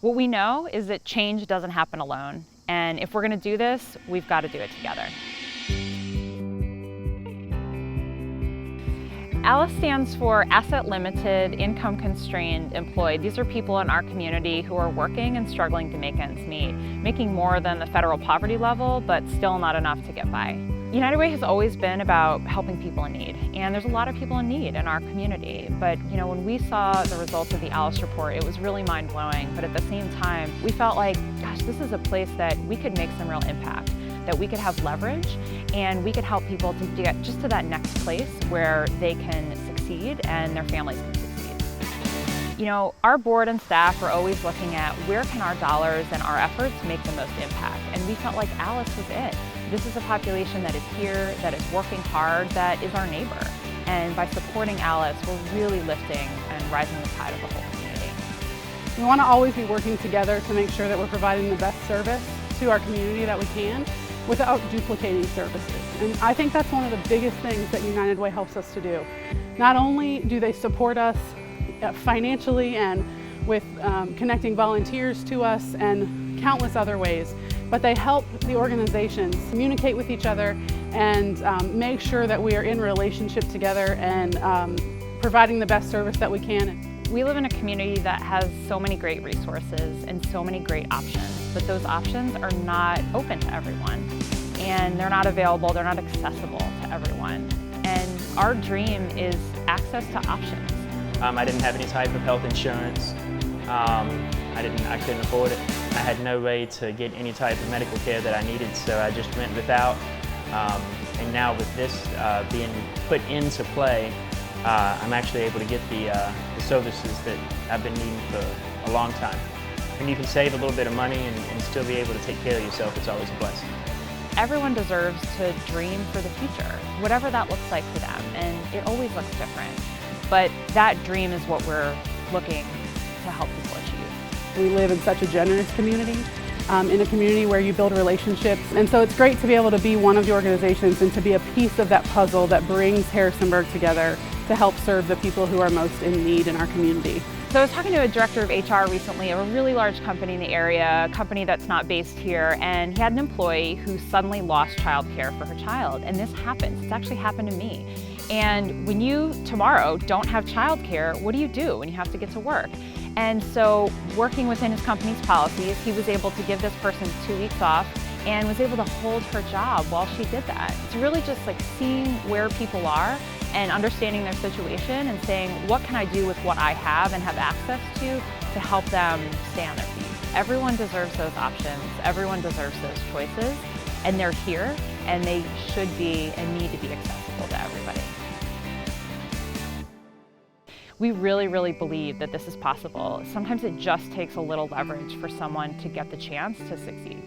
What we know is that change doesn't happen alone, and if we're going to do this, we've got to do it together. ALICE stands for Asset Limited, Income Constrained, Employed. These are people in our community who are working and struggling to make ends meet, making more than the federal poverty level, but still not enough to get by. United Way has always been about helping people in need, and there's a lot of people in need in our community. But when we saw the results of the ALICE report, it was really mind-blowing. But at the same time, we felt like, gosh, this is a place that we could make some real impact, that we could have leverage, and we could help people to get just to that next place where they can succeed and their families can succeed. Our board and staff are always looking at where can our dollars and our efforts make the most impact, and we felt like ALICE was it. This is a population that is here, that is working hard, that is our neighbor. And by supporting ALICE, we're really lifting and rising the tide of the whole community. We want to always be working together to make sure that we're providing the best service to our community that we can without duplicating services. And I think that's one of the biggest things that United Way helps us to do. Not only do they support us financially and with connecting volunteers to us and countless other ways, but they help the organizations communicate with each other and make sure that we are in relationship together and providing the best service that we can. We live in a community that has so many great resources and so many great options, but those options are not open to everyone, and they're not available, they're not accessible to everyone. And our dream is access to options. I didn't have any type of health insurance. I couldn't afford it. I had no way to get any type of medical care that I needed, so I just went without. And now with this being put into play, I'm actually able to get the services that I've been needing for a long time. When you can save a little bit of money and still be able to take care of yourself, it's always a blessing. Everyone deserves to dream for the future, whatever that looks like for them, and it always looks different. But that dream is what we're looking to help people achieve. We live in such a generous community, in a community where you build relationships. And so it's great to be able to be one of the organizations and to be a piece of that puzzle that brings Harrisonburg together to help serve the people who are most in need in our community. So I was talking to a director of HR recently of a really large company in the area, a company that's not based here, and he had an employee who suddenly lost childcare for her child. And this happens. It's actually happened to me. And when you tomorrow don't have childcare, what do you do when you have to get to work? And so working within his company's policies, he was able to give this person 2 weeks off and was able to hold her job while she did that. It's really just like seeing where people are and understanding their situation and saying, what can I do with what I have and have access to help them stay on their feet? Everyone deserves those options. Everyone deserves those choices. And they're here, and they should be and need to be accessible to everybody. We really, really believe that this is possible. Sometimes it just takes a little leverage for someone to get the chance to succeed.